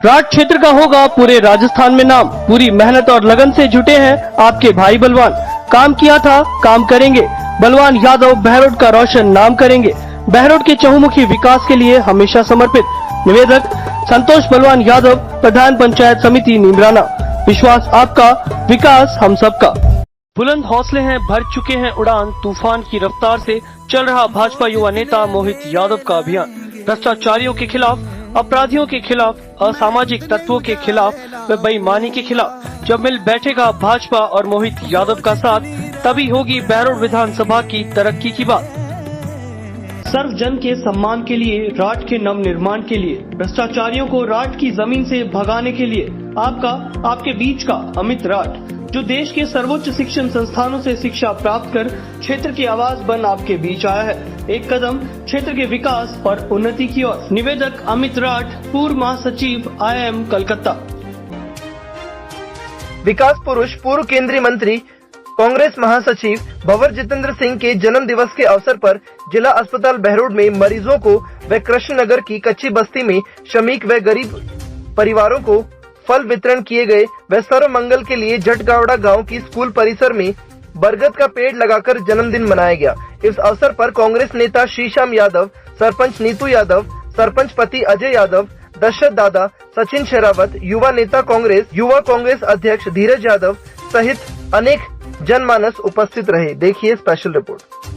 राठ क्षेत्र का होगा पूरे राजस्थान में नाम। पूरी मेहनत और लगन से जुटे हैं आपके भाई बलवान। काम किया था, काम करेंगे। बलवान यादव बहरोड का रोशन नाम करेंगे। बहरोड के चहुमुखी विकास के लिए हमेशा समर्पित। निवेदक संतोष बलवान यादव, प्रधान पंचायत समिति नीमराना। विश्वास आपका, विकास हम सबका। बुलंद हौसले हैं, भर चुके हैं उड़ान। तूफान की रफ्तार से चल रहा भाजपा युवा नेता मोहित यादव का अभियान। भ्रष्टाचारियों के खिलाफ, अपराधियों के खिलाफ, असामाजिक तत्वों के खिलाफ व बेईमानी के खिलाफ जब मिल बैठेगा भाजपा और मोहित यादव का साथ, तभी होगी बहरोड विधानसभा की तरक्की की बात। सर्वजन के सम्मान के लिए, राठ के नव निर्माण के लिए, भ्रष्टाचारियों को राठ की जमीन से भगाने के लिए आपका, आपके बीच का अमित राठ, जो देश के सर्वोच्च शिक्षण संस्थानों से शिक्षा प्राप्त कर क्षेत्र की आवाज बन आपके बीच आया है। एक कदम क्षेत्र के विकास और उन्नति की ओर। निवेदक अमित राठ, पूर्व महासचिव IIM कलकत्ता। विकास पुरुष, पूर्व केंद्रीय मंत्री, कांग्रेस महासचिव भंवर जितेंद्र सिंह के जन्म दिवस के अवसर पर जिला अस्पताल बहरोड में मरीजों को व कृष्णनगर की कच्ची बस्ती में श्रमिक व गरीब परिवारों को फल वितरण किए गए व सर्व मंगल के लिए जटगावड़ा गांव की स्कूल परिसर में बरगद का पेड़ लगाकर जन्मदिन मनाया गया। इस अवसर पर कांग्रेस नेता श्रीश्याम यादव, सरपंच नीतू यादव, सरपंच पति अजय यादव, दशरथ दादा, सचिन शेरावत, युवा नेता कांग्रेस, युवा कांग्रेस अध्यक्ष धीरज यादव सहित अनेक जनमानस उपस्थित रहे। देखिए special report.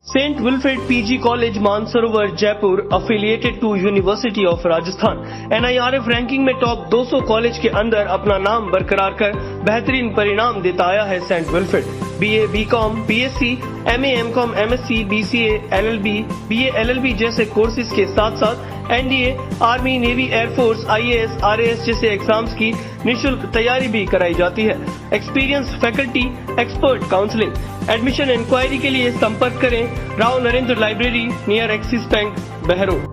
Saint Wilfred PG college Mansarovar Jaipur, affiliated to university of Rajasthan, NIRF ranking में टॉप 200 कॉलेज के अंदर अपना नाम बरकरार कर बेहतरीन परिणाम देता आया है Saint Wilfred. BA, BCom, BSc, MA, MCom, MSc, BCA, LLB, BA, LLB जैसे कोर्सेज के साथ साथ NDA, army, navy, air force, IAS, RAS जैसे एग्जाम्स की निःशुल्क तैयारी भी कराई जाती है। Experience faculty, expert counselling. Admission inquiry के लिए संपर्क करें Rao Narendra library near Axis Bank Behror.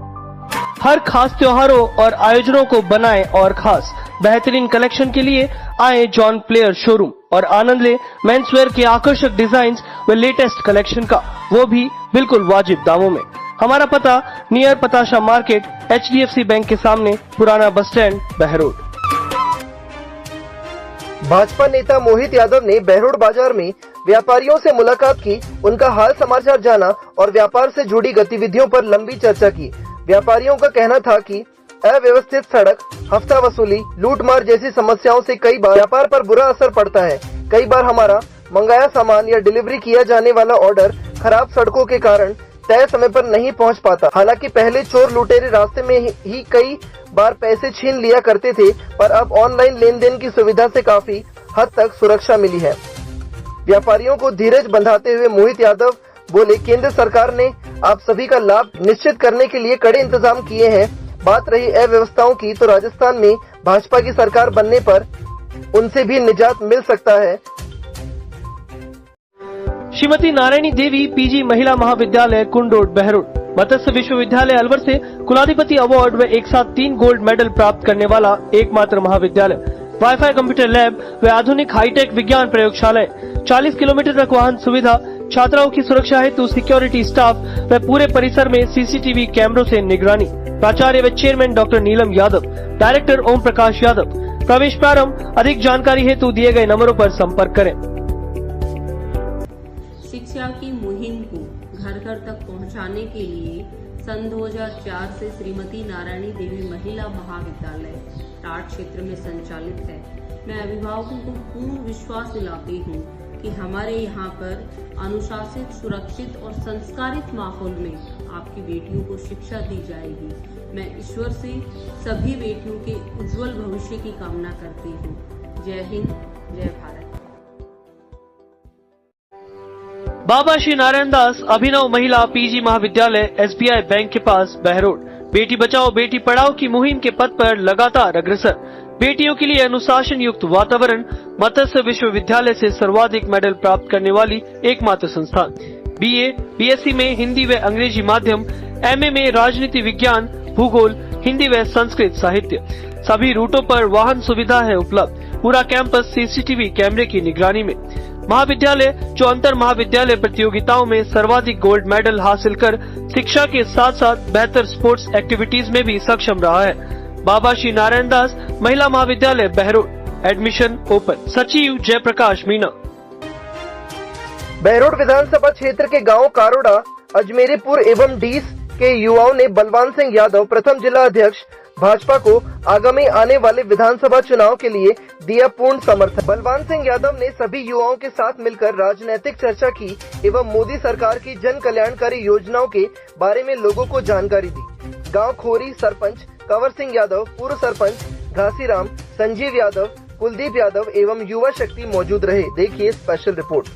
हर खास त्योहारों और आयोजनों को बनाएं और खास। बेहतरीन कलेक्शन के लिए आए जॉन प्लेयर शोरूम और आनंद ले मेंसवेयर के आकर्षक डिजाइन्स व लेटेस्ट कलेक्शन का, वो भी बिल्कुल वाजिब दामों में। हमारा पता नियर पताशा मार्केट, HDFC बैंक के सामने, पुराना बस स्टैंड, बहरोड। भाजपा नेता मोहित यादव ने बहरोड बाजार में व्यापारियों से मुलाकात की, उनका हाल समाचार जाना और व्यापार से जुड़ी गतिविधियों पर लंबी चर्चा की। व्यापारियों का कहना था कि अव्यवस्थित सड़क, हफ्ता वसूली, लूटमार जैसी समस्याओं से कई बार व्यापार पर बुरा असर पड़ता है। कई बार हमारा मंगाया सामान या डिलीवरी किया जाने वाला ऑर्डर खराब सड़कों के कारण तय समय पर नहीं पहुंच पाता। हालांकि पहले चोर लुटेरे रास्ते में ही कई बार पैसे छीन लिया करते थे, पर अब ऑनलाइन लेन देन की सुविधा से काफी हद तक सुरक्षा मिली है। व्यापारियों को धीरज बंधाते हुए मोहित यादव बोले, केंद्र सरकार ने आप सभी का लाभ निश्चित करने के लिए कड़े इंतजाम किए हैं। बात रही अव्यवस्थाओं की, तो राजस्थान में भाजपा की सरकार बनने पर उनसे भी निजात मिल सकता है। श्रीमती नारायणी देवी PG महिला महाविद्यालय कुंडोड बहरोड, मत्स्य विश्वविद्यालय अलवर से कुलाधिपति अवार्ड व एक साथ 3 गोल्ड मेडल प्राप्त करने वाला एकमात्र महाविद्यालय। वाईफाई कंप्यूटर लैब व आधुनिक हाईटेक विज्ञान प्रयोगशालाएं, 40 किलोमीटर तक वाहन सुविधा, छात्राओं की सुरक्षा हेतु सिक्योरिटी स्टाफ व पूरे परिसर में CCTV कैमरों से निगरानी। प्राचार्य व चेयरमैन डॉक्टर नीलम यादव, डायरेक्टर ओम प्रकाश यादव। प्रवेश प्रारंभ। अधिक जानकारी हेतु दिए गए नंबरों पर संपर्क करें। शिक्षा की मुहिम को घर घर तक पहुंचाने के लिए सन 2004 से श्रीमती नारायणी देवी महिला महाविद्यालय राठ क्षेत्र में संचालित है। मैं अभिभावकों को पूर्ण विश्वास दिलाती हूँ कि हमारे यहाँ पर अनुशासित, सुरक्षित और संस्कारित माहौल में आपकी बेटियों को शिक्षा दी जाएगी। मैं ईश्वर से सभी बेटियों के उज्जवल भविष्य की कामना करती हूँ। जय हिंद, जय भारत। बाबा श्री नारायण दास अभिनव महिला PG महाविद्यालय SBI बैंक के पास बहरोड, बेटी बचाओ बेटी पढ़ाओ की मुहिम के पथ पर लगातार अग्रसर। बेटियों के लिए अनुशासन युक्त वातावरण, मत्स्य विश्वविद्यालय से सर्वाधिक मेडल प्राप्त करने वाली एकमात्र संस्थान। BA, BSc में हिंदी व अंग्रेजी माध्यम, MA में राजनीति विज्ञान, भूगोल, हिंदी व संस्कृत साहित्य। सभी रूटों पर वाहन सुविधा है उपलब्ध। पूरा कैंपस CCTV कैमरे की निगरानी में। महाविद्यालय जो अंतर महाविद्यालय प्रतियोगिताओं में सर्वाधिक गोल्ड मेडल हासिल कर शिक्षा के साथ साथ बेहतर स्पोर्ट्स एक्टिविटीज में भी सक्षम रहा है। बाबा श्री नारायण दास महिला महाविद्यालय बहरोड। Admission open. सचिव जयप्रकाश मीणा। बहरोड विधानसभा क्षेत्र के गांव कारोड़ा, अजमेरीपुर एवं डीस के युवाओं ने बलवान सिंह यादव, प्रथम जिला अध्यक्ष भाजपा को आगामी आने वाले विधानसभा चुनाव के लिए दिया पूर्ण समर्थन। बलवान सिंह यादव ने सभी युवाओं के साथ मिलकर राजनीतिक चर्चा की एवं मोदी सरकार की जन कल्याणकारी योजनाओं के बारे में लोगों को जानकारी दी। गांव खोरी सरपंच कंवर सिंह यादव, पूर्व सरपंच घासीराम, संजीव यादव, कुलदीप यादव एवं युवा शक्ति मौजूद रहे। देखिए स्पेशल रिपोर्ट।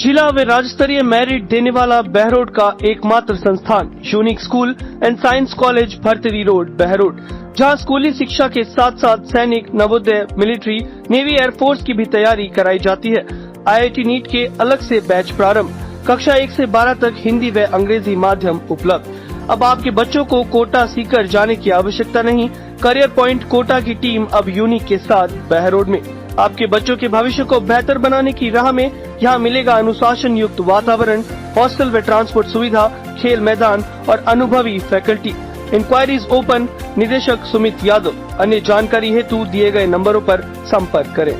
जिला व राज्य स्तरीय मेरिट देने वाला बहरोड का एकमात्र संस्थान unique school and science college Bhartari road Behror, जहां स्कूली शिक्षा के साथ साथ सैनिक, नवोदय, मिलिट्री, नेवी, एयरफोर्स की भी तैयारी कराई जाती है। IIT नीट के अलग से बैच प्रारंभ। कक्षा 1 से 12 तक हिंदी व अंग्रेजी माध्यम उपलब्ध। अब आपके बच्चों को कोटा सीकर जाने की आवश्यकता नहीं। करियर पॉइंट कोटा की टीम अब यूनिक के साथ बहरोड में। आपके बच्चों के भविष्य को बेहतर बनाने की राह में यहाँ मिलेगा अनुशासन युक्त वातावरण, हॉस्टल व ट्रांसपोर्ट सुविधा, खेल मैदान और अनुभवी फैकल्टी। Inquiries open. निदेशक सुमित यादव। अन्य जानकारी हेतु दिए गए नंबरों पर संपर्क करें।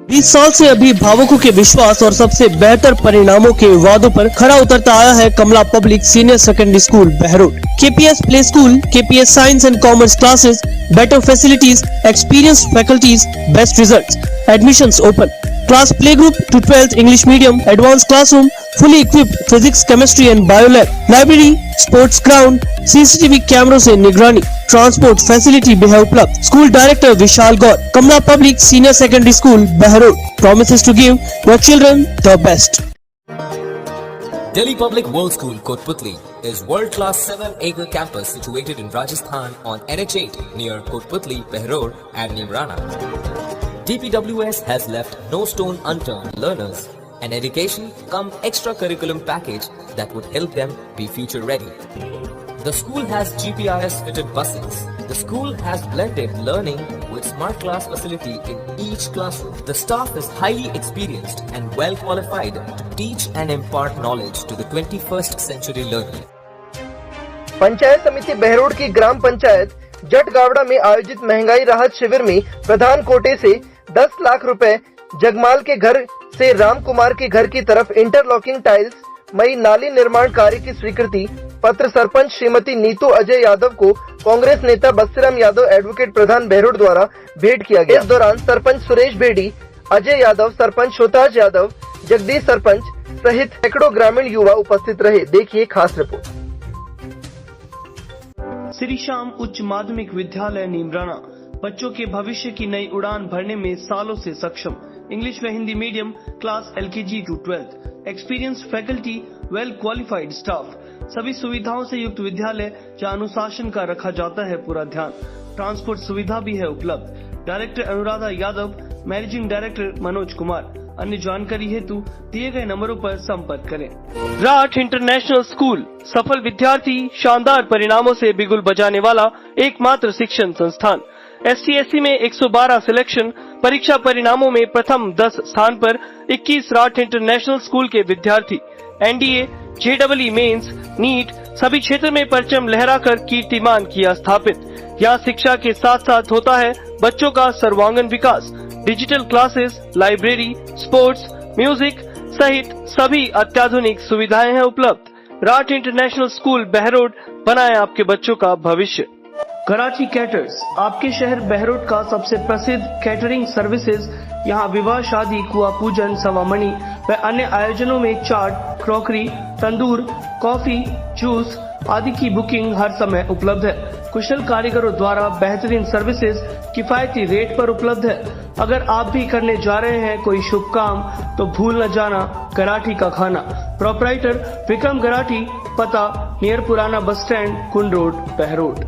20 साल से अभिभावकों के विश्वास और सबसे बेहतर परिणामों के वादों पर खरा उतरता आया है Kamla public senior secondary school Behror. KPS play school, KPS science and commerce classes, better facilities, experienced faculties, best results. Admissions open. Class play group to 12th English medium, advanced classroom, fully equipped physics, chemistry and bio lab, library, sports ground, CCTV कैमरों से निगरानी, transport facility भी है उपलब्ध। School director Vishal Gaur. Kamla public senior secondary school Behror promises to give your children the best. Delhi Public World School, Kotputli, is world-class 7-acre campus situated in Rajasthan on NH8 near Kotputli, Behror and Nimrana. DPWS has left no stone unturned. Learners an education cum extracurriculum package that would help them be future ready. The school has GPRS fitted buses. The school has blended learning with smart class facility in each classroom. The staff is highly experienced and well qualified to teach and impart knowledge to the 21st century learner. Panchayat समिति बहरोड की ग्राम पंचायत जटगावड़ा में आयोजित महंगाई राहत शिविर में प्रधान कोटे से 10 लाख रुपए, जगमाल के घर से राम कुमार के घर की तरफ इंटरलॉकिंग टाइल्स, मई नाली निर्माण कार्य की स्वीकृति पत्र सरपंच श्रीमती नीतू अजय यादव को कांग्रेस नेता बस्तीराम यादव एडवोकेट प्रधान बहरोड द्वारा भेंट किया गया। इस दौरान सरपंच सुरेश बेड़ी, अजय यादव, सरपंच शोताज यादव, जगदीश सरपंच सहित सैकड़ों ग्रामीण युवा उपस्थित रहे। देखिए खास रिपोर्ट। श्री श्याम उच्च माध्यमिक विद्यालय नीमराना बच्चों के भविष्य की नई उड़ान भरने में सालों से सक्षम। इंग्लिश व Hindi medium, class LKG to 12, experience faculty, well qualified staff, सभी सुविधाओं से युक्त विद्यालय जहां अनुशासन का रखा जाता है पूरा ध्यान। ट्रांसपोर्ट सुविधा भी है उपलब्ध। Director Anuradha Yadav, managing director Manoj Kumar. अन्य जानकारी हेतु दिए गए नंबरों पर संपर्क करें। राठ इंटरनेशनल स्कूल, सफल विद्यार्थी, शानदार परिणामों से बिगुल बजाने वाला एकमात्र शिक्षण संस्थान। SC/SC में 112 सिलेक्शन, परीक्षा परिणामों में प्रथम 10 स्थान पर 21 राठ इंटरनेशनल स्कूल के विद्यार्थी। NDA, JEE मेंस, नीट सभी क्षेत्र में परचम लहराकर कीर्तिमान किया स्थापित। यहाँ शिक्षा के साथ साथ होता है बच्चों का सर्वांगीण विकास। Digital classes, library, sports, music सहित सभी अत्याधुनिक सुविधाएं हैं उपलब्ध। राठ इंटरनेशनल स्कूल बहरोड, बनाए आपके बच्चों का भविष्य। कराची कैटर्स, आपके शहर बहरोड का सबसे प्रसिद्ध कैटरिंग सर्विसेज। यहाँ विवाह, शादी, कुआ पूजन, सवामणि व अन्य आयोजनों में चाट, क्रॉकरी, तंदूर, कॉफी, जूस आदि की बुकिंग हर समय उपलब्ध है। कुशल कारीगरों द्वारा बेहतरीन सर्विसेज किफायती रेट पर उपलब्ध है। अगर आप भी करने जा रहे हैं कोई शुभ काम तो भूल न जाना गराठी का खाना। प्रोपराइटर विक्रम गराठी, पता नियर पुराना बस स्टैंड, कुंड रोड, बहरोड।